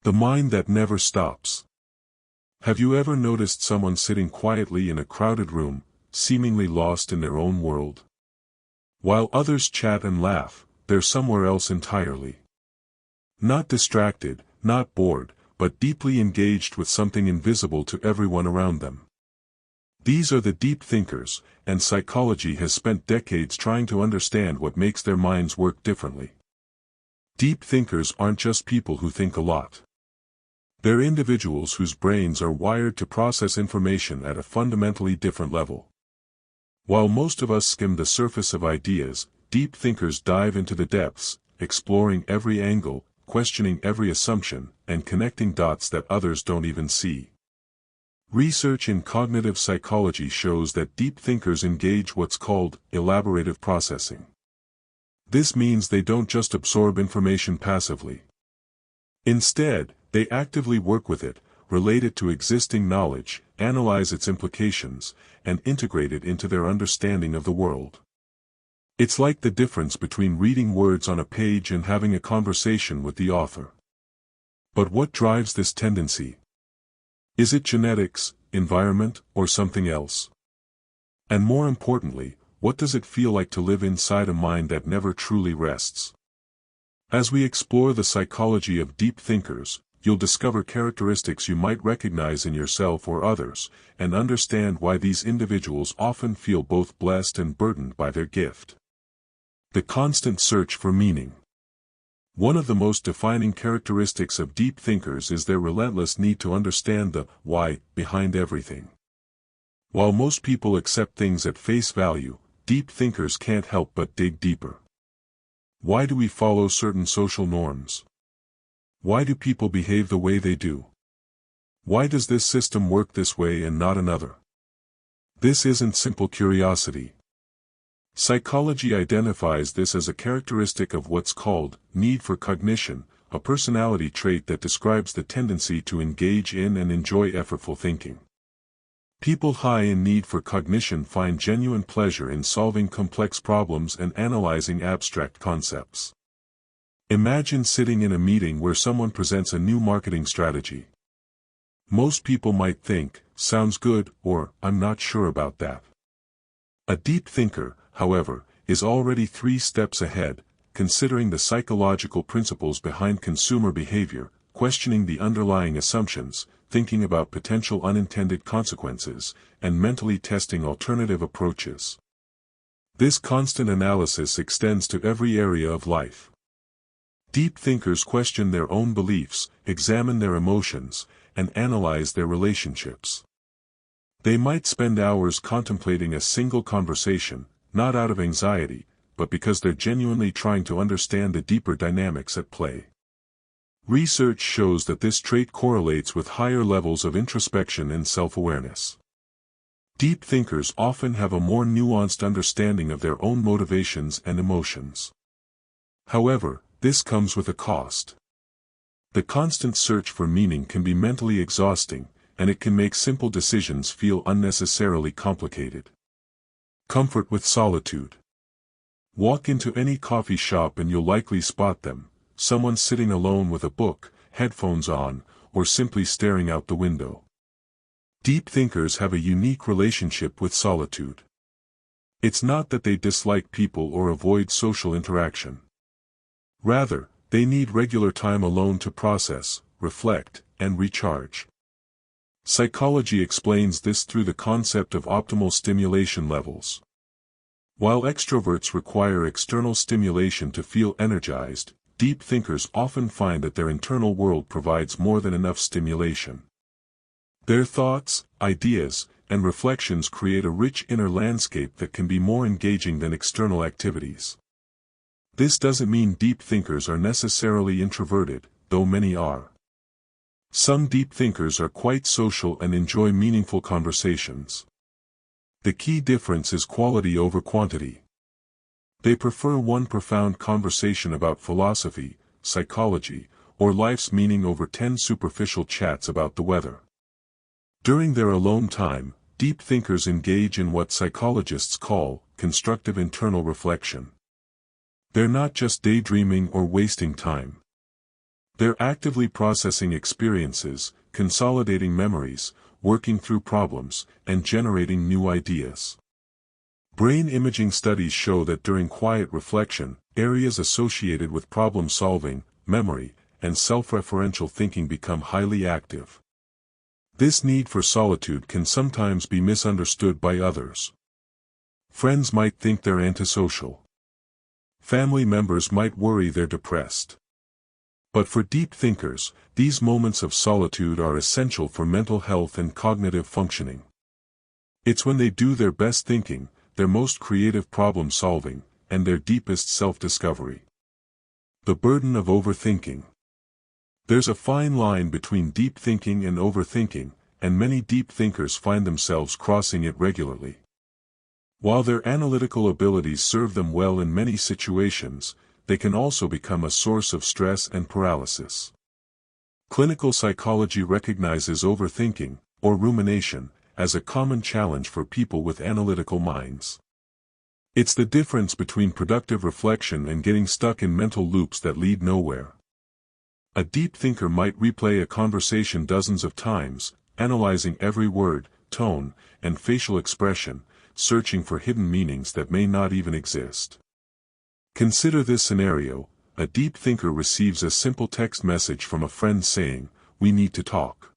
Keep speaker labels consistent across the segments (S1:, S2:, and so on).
S1: The mind that never stops. Have you ever noticed someone sitting quietly in a crowded room, seemingly lost in their own world? While others chat and laugh, they're somewhere else entirely. Not distracted, not bored, but deeply engaged with something invisible to everyone around them. These are the deep thinkers, and psychology has spent decades trying to understand what makes their minds work differently. Deep thinkers aren't just people who think a lot. They're individuals whose brains are wired to process information at a fundamentally different level. While most of us skim the surface of ideas, deep thinkers dive into the depths, exploring every angle, questioning every assumption, and connecting dots that others don't even see. Research in cognitive psychology shows that deep thinkers engage what's called elaborative processing. This means they don't just absorb information passively. Instead, they actively work with it, relate it to existing knowledge, analyze its implications, and integrate it into their understanding of the world. It's like the difference between reading words on a page and having a conversation with the author. But what drives this tendency? Is it genetics, environment, or something else? And more importantly, what does it feel like to live inside a mind that never truly rests? As we explore the psychology of deep thinkers, you'll discover characteristics you might recognize in yourself or others, and understand why these individuals often feel both blessed and burdened by their gift. The constant search for meaning. One of the most defining characteristics of deep thinkers is their relentless need to understand the why behind everything. While most people accept things at face value, deep thinkers can't help but dig deeper. Why do we follow certain social norms? Why do people behave the way they do? Why does this system work this way and not another? This isn't simple curiosity. Psychology identifies this as a characteristic of what's called need for cognition, a personality trait that describes the tendency to engage in and enjoy effortful thinking. People high in need for cognition find genuine pleasure in solving complex problems and analyzing abstract concepts. Imagine sitting in a meeting where someone presents a new marketing strategy. Most people might think, sounds good, or I'm not sure about that. A deep thinker, however, is already 3 steps ahead, considering the psychological principles behind consumer behavior, questioning the underlying assumptions, thinking about potential unintended consequences, and mentally testing alternative approaches. This constant analysis extends to every area of life. Deep thinkers question their own beliefs, examine their emotions, and analyze their relationships. They might spend hours contemplating a single conversation, not out of anxiety, but because they're genuinely trying to understand the deeper dynamics at play. Research shows that this trait correlates with higher levels of introspection and self-awareness. Deep thinkers often have a more nuanced understanding of their own motivations and emotions. However, this comes with a cost. The constant search for meaning can be mentally exhausting, and it can make simple decisions feel unnecessarily complicated. Comfort with solitude. Walk into any coffee shop and you'll likely spot them, someone sitting alone with a book, headphones on, or simply staring out the window. Deep thinkers have a unique relationship with solitude. It's not that they dislike people or avoid social interaction. Rather, they need regular time alone to process, reflect, and recharge. Psychology explains this through the concept of optimal stimulation levels. While extroverts require external stimulation to feel energized, deep thinkers often find that their internal world provides more than enough stimulation. Their thoughts, ideas, and reflections create a rich inner landscape that can be more engaging than external activities. This doesn't mean deep thinkers are necessarily introverted, though many are. Some deep thinkers are quite social and enjoy meaningful conversations. The key difference is quality over quantity. They prefer one profound conversation about philosophy, psychology, or life's meaning over 10 superficial chats about the weather. During their alone time, deep thinkers engage in what psychologists call constructive internal reflection. They're not just daydreaming or wasting time. They're actively processing experiences, consolidating memories, working through problems, and generating new ideas. Brain imaging studies show that during quiet reflection, areas associated with problem-solving, memory, and self-referential thinking become highly active. This need for solitude can sometimes be misunderstood by others. Friends might think they're antisocial. Family members might worry they're depressed. But for deep thinkers, these moments of solitude are essential for mental health and cognitive functioning. It's when they do their best thinking, their most creative problem-solving, and their deepest self-discovery. The burden of overthinking. There's a fine line between deep thinking and overthinking, and many deep thinkers find themselves crossing it regularly. While their analytical abilities serve them well in many situations, they can also become a source of stress and paralysis. Clinical psychology recognizes overthinking, or rumination, as a common challenge for people with analytical minds. It's the difference between productive reflection and getting stuck in mental loops that lead nowhere. A deep thinker might replay a conversation dozens of times, analyzing every word, tone, and facial expression, searching for hidden meanings that may not even exist. Consider this scenario: a deep thinker receives a simple text message from a friend saying, "We need to talk."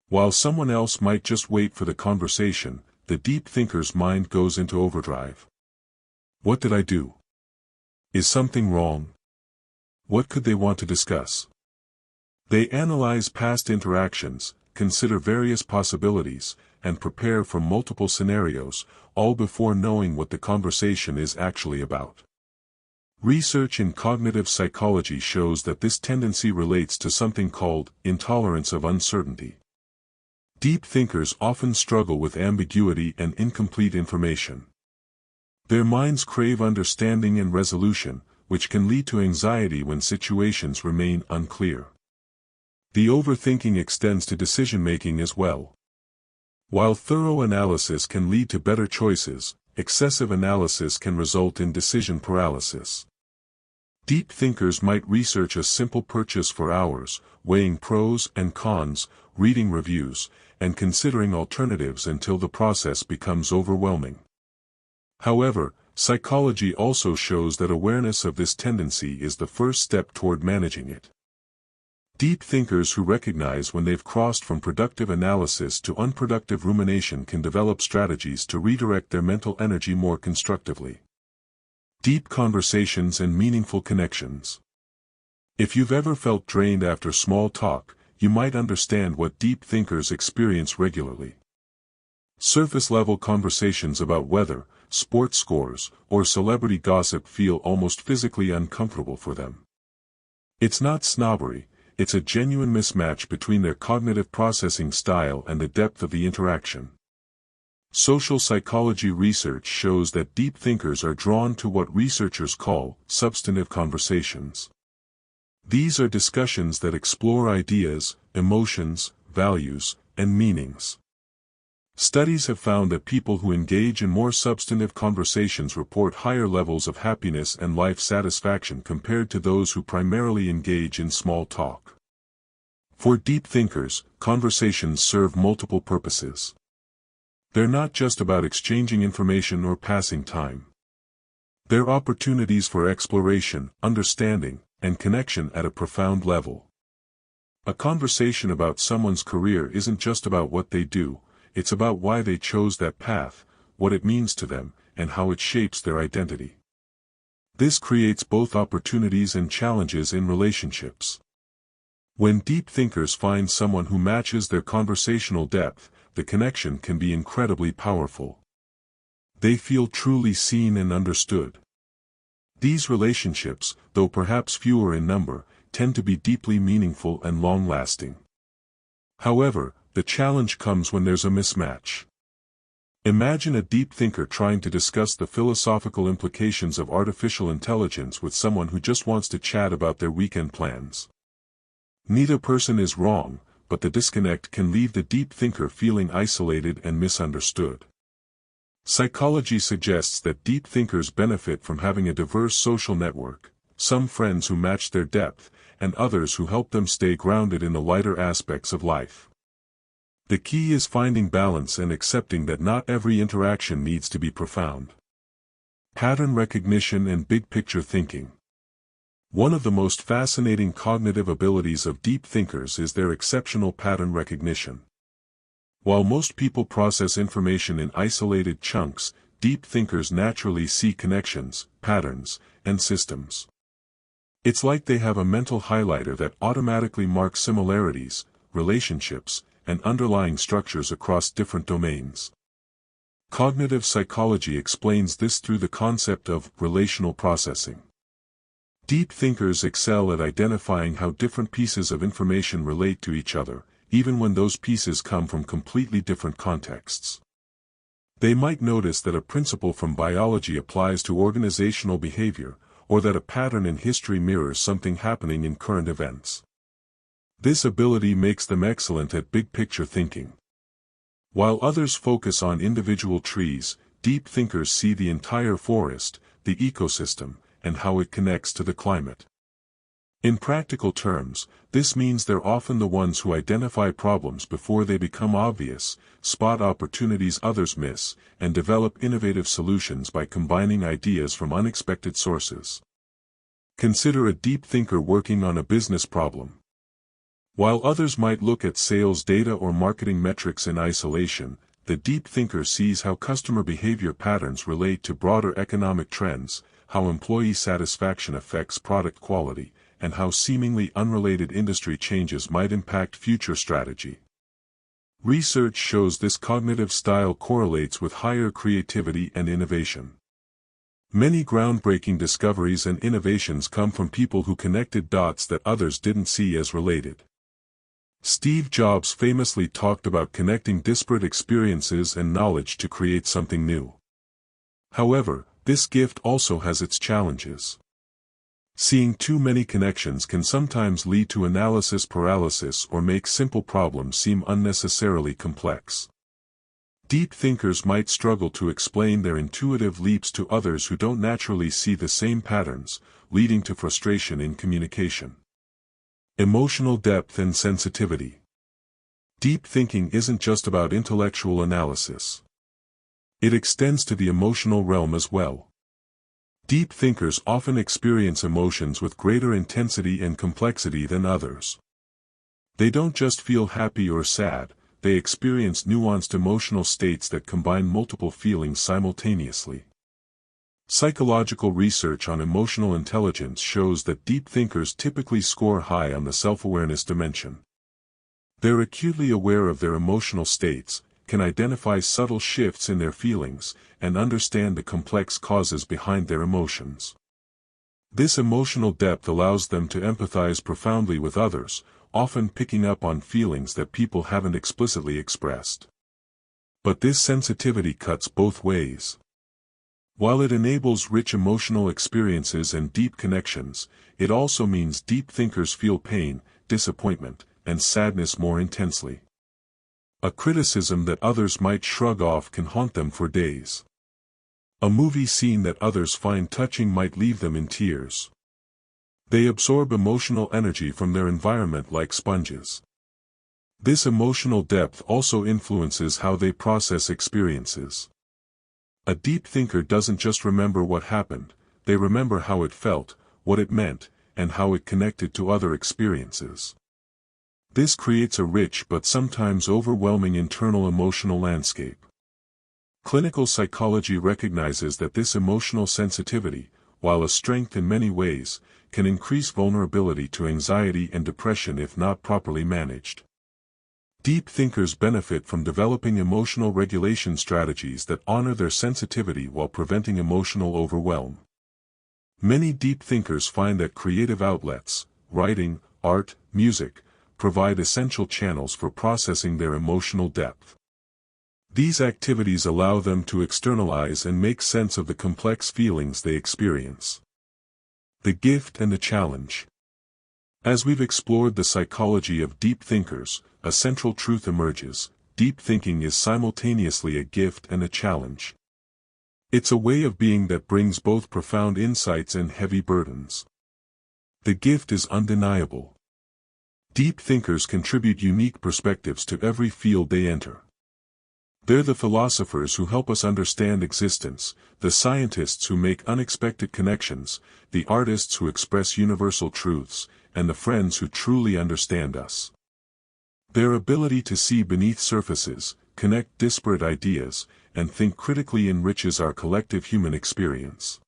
S1: While someone else might just wait for the conversation, the deep thinker's mind goes into overdrive. What did I do? Is something wrong? What could they want to discuss? They analyze past interactions, consider various possibilities, and prepare for multiple scenarios, all before knowing what the conversation is actually about. Research in cognitive psychology shows that this tendency relates to something called intolerance of uncertainty. Deep thinkers often struggle with ambiguity and incomplete information. Their minds crave understanding and resolution, which can lead to anxiety when situations remain unclear. The overthinking extends to decision-making as well. While thorough analysis can lead to better choices, excessive analysis can result in decision paralysis. Deep thinkers might research a simple purchase for hours, weighing pros and cons, reading reviews, and considering alternatives until the process becomes overwhelming. However, psychology also shows that awareness of this tendency is the first step toward managing it. Deep thinkers who recognize when they've crossed from productive analysis to unproductive rumination can develop strategies to redirect their mental energy more constructively. Deep conversations and meaningful connections. If you've ever felt drained after small talk, you might understand what deep thinkers experience regularly. Surface-level conversations about weather, sports scores, or celebrity gossip feel almost physically uncomfortable for them. It's not snobbery, it's a genuine mismatch between their cognitive processing style and the depth of the interaction. Social psychology research shows that deep thinkers are drawn to what researchers call substantive conversations. These are discussions that explore ideas, emotions, values, and meanings. Studies have found that people who engage in more substantive conversations report higher levels of happiness and life satisfaction compared to those who primarily engage in small talk. For deep thinkers, conversations serve multiple purposes. They're not just about exchanging information or passing time. They're opportunities for exploration, understanding, and connection at a profound level. A conversation about someone's career isn't just about what they do, it's about why they chose that path, what it means to them, and how it shapes their identity. This creates both opportunities and challenges in relationships. When deep thinkers find someone who matches their conversational depth, the connection can be incredibly powerful. They feel truly seen and understood. These relationships, though perhaps fewer in number, tend to be deeply meaningful and long-lasting. However, the challenge comes when there's a mismatch. Imagine a deep thinker trying to discuss the philosophical implications of artificial intelligence with someone who just wants to chat about their weekend plans. Neither person is wrong, but the disconnect can leave the deep thinker feeling isolated and misunderstood. Psychology suggests that deep thinkers benefit from having a diverse social network, some friends who match their depth, and others who help them stay grounded in the lighter aspects of life. The key is finding balance and accepting that not every interaction needs to be profound. Pattern recognition and big-picture thinking. One of the most fascinating cognitive abilities of deep thinkers is their exceptional pattern recognition. While most people process information in isolated chunks, deep thinkers naturally see connections, patterns, and systems. It's like they have a mental highlighter that automatically marks similarities, relationships, and underlying structures across different domains. Cognitive psychology explains this through the concept of relational processing. Deep thinkers excel at identifying how different pieces of information relate to each other, even when those pieces come from completely different contexts. They might notice that a principle from biology applies to organizational behavior, or that a pattern in history mirrors something happening in current events. This ability makes them excellent at big-picture thinking. While others focus on individual trees, deep thinkers see the entire forest, the ecosystem, and how it connects to the climate. In practical terms, this means they're often the ones who identify problems before they become obvious, spot opportunities others miss, and develop innovative solutions by combining ideas from unexpected sources. Consider a deep thinker working on a business problem. While others might look at sales data or marketing metrics in isolation, the deep thinker sees how customer behavior patterns relate to broader economic trends, how employee satisfaction affects product quality, and how seemingly unrelated industry changes might impact future strategy. Research shows this cognitive style correlates with higher creativity and innovation. Many groundbreaking discoveries and innovations come from people who connected dots that others didn't see as related. Steve Jobs famously talked about connecting disparate experiences and knowledge to create something new. However, this gift also has its challenges. Seeing too many connections can sometimes lead to analysis paralysis or make simple problems seem unnecessarily complex. Deep thinkers might struggle to explain their intuitive leaps to others who don't naturally see the same patterns, leading to frustration in communication. Emotional depth and sensitivity. Deep thinking isn't just about intellectual analysis. It extends to the emotional realm as well. Deep thinkers often experience emotions with greater intensity and complexity than others. They don't just feel happy or sad, they experience nuanced emotional states that combine multiple feelings simultaneously. Psychological research on emotional intelligence shows that deep thinkers typically score high on the self-awareness dimension. They're acutely aware of their emotional states, can identify subtle shifts in their feelings, and understand the complex causes behind their emotions. This emotional depth allows them to empathize profoundly with others, often picking up on feelings that people haven't explicitly expressed. But this sensitivity cuts both ways. While it enables rich emotional experiences and deep connections, it also means deep thinkers feel pain, disappointment, and sadness more intensely. A criticism that others might shrug off can haunt them for days. A movie scene that others find touching might leave them in tears. They absorb emotional energy from their environment like sponges. This emotional depth also influences how they process experiences. A deep thinker doesn't just remember what happened, they remember how it felt, what it meant, and how it connected to other experiences. This creates a rich but sometimes overwhelming internal emotional landscape. Clinical psychology recognizes that this emotional sensitivity, while a strength in many ways, can increase vulnerability to anxiety and depression if not properly managed. Deep thinkers benefit from developing emotional regulation strategies that honor their sensitivity while preventing emotional overwhelm. Many deep thinkers find that creative outlets, writing, art, music, provide essential channels for processing their emotional depth. These activities allow them to externalize and make sense of the complex feelings they experience. The gift and the challenge. As we've explored the psychology of deep thinkers, a central truth emerges: deep thinking is simultaneously a gift and a challenge. It's a way of being that brings both profound insights and heavy burdens. The gift is undeniable. Deep thinkers contribute unique perspectives to every field they enter. They're the philosophers who help us understand existence, the scientists who make unexpected connections, the artists who express universal truths, and the friends who truly understand us. Their ability to see beneath surfaces, connect disparate ideas, and think critically enriches our collective human experience.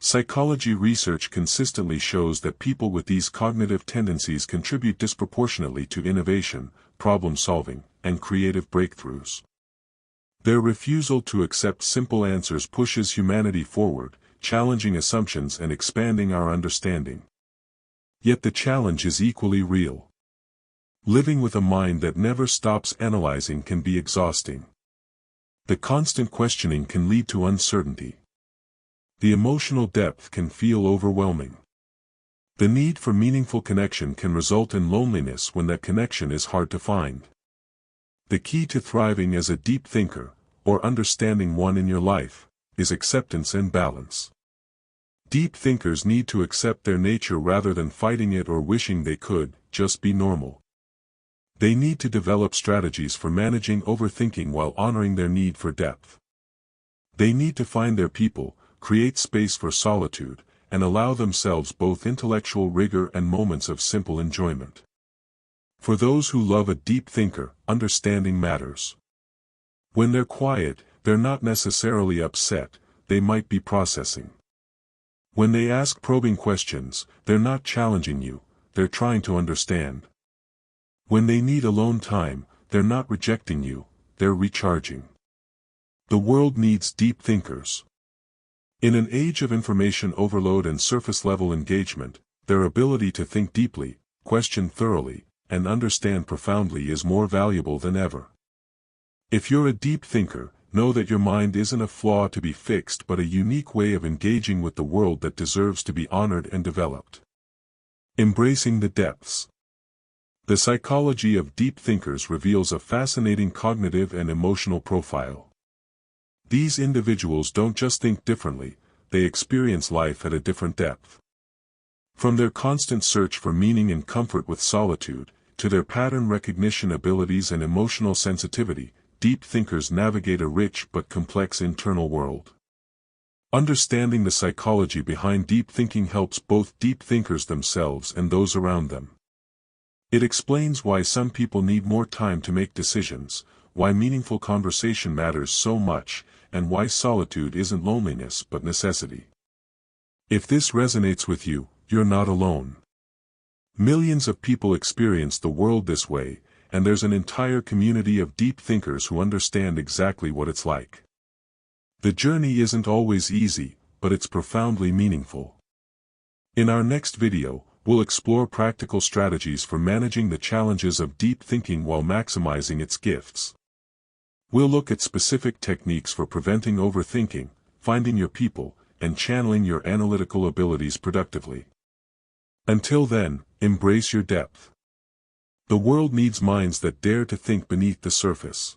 S1: Psychology research consistently shows that people with these cognitive tendencies contribute disproportionately to innovation, problem-solving, and creative breakthroughs. Their refusal to accept simple answers pushes humanity forward, challenging assumptions and expanding our understanding. Yet the challenge is equally real. Living with a mind that never stops analyzing can be exhausting. The constant questioning can lead to uncertainty. The emotional depth can feel overwhelming. The need for meaningful connection can result in loneliness when that connection is hard to find. The key to thriving as a deep thinker, or understanding one in your life, is acceptance and balance. Deep thinkers need to accept their nature rather than fighting it or wishing they could just be normal. They need to develop strategies for managing overthinking while honoring their need for depth. They need to find their people, create space for solitude, and allow themselves both intellectual rigor and moments of simple enjoyment. For those who love a deep thinker, understanding matters. When they're quiet, they're not necessarily upset, they might be processing. When they ask probing questions, they're not challenging you, they're trying to understand. When they need alone time, they're not rejecting you, they're recharging. The world needs deep thinkers. In an age of information overload and surface-level engagement, their ability to think deeply, question thoroughly, and understand profoundly is more valuable than ever. If you're a deep thinker, know that your mind isn't a flaw to be fixed but a unique way of engaging with the world that deserves to be honored and developed. Embracing the depths. The psychology of deep thinkers reveals a fascinating cognitive and emotional profile. These individuals don't just think differently, they experience life at a different depth. From their constant search for meaning and comfort with solitude, to their pattern recognition abilities and emotional sensitivity, deep thinkers navigate a rich but complex internal world. Understanding the psychology behind deep thinking helps both deep thinkers themselves and those around them. It explains why some people need more time to make decisions, why meaningful conversation matters so much, and why solitude isn't loneliness but necessity. If this resonates with you, you're not alone. Millions of people experience the world this way, and there's an entire community of deep thinkers who understand exactly what it's like. The journey isn't always easy, but it's profoundly meaningful. In our next video, we'll explore practical strategies for managing the challenges of deep thinking while maximizing its gifts. We'll look at specific techniques for preventing overthinking, finding your people, and channeling your analytical abilities productively. Until then, embrace your depth. The world needs minds that dare to think beneath the surface.